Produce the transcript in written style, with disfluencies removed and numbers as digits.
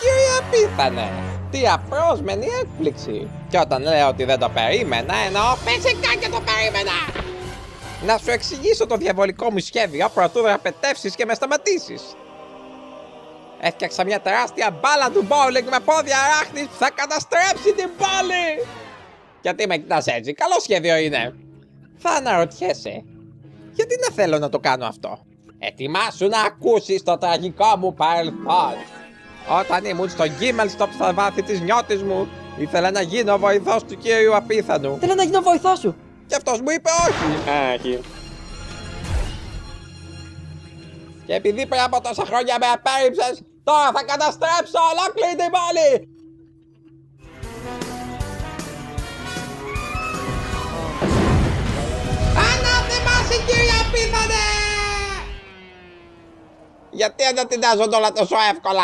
κύριε Απίθανε! Τι απρόσμενη έκπληξη! Και όταν λέω ότι δεν το περίμενα, εννοώ φυσικά και το περίμενα! Να σου εξηγήσω το διαβολικό μου σχέδιο προτού δραπετεύσεις και με σταματήσεις. Έφτιαξα μια τεράστια μπάλα του bowling με πόδια αράχνης που θα καταστρέψει την πόλη! Γιατί με κοιτάς έτσι, καλό σχέδιο είναι! Θα αναρωτιέσαι, γιατί να θέλω να το κάνω αυτό? Ετοιμάσου να ακούσεις το τραγικό μου παρελθόν. Όταν ήμουν στο Γκίμελστοπ στα βάθη της νιώτης μου, ήθελα να γίνω βοηθός του κύριου Απίθανου. Θέλω να γίνω βοηθός σου. Και αυτός μου είπε όχι. Και επειδή πριν από τόσα χρόνια με απέρριψες, τώρα θα καταστρέψω ολόκληρη την πόλη! Ανάθεμα σε κύριε Απίθανε! Γιατί ανατινάζονται όλα τόσο εύκολα?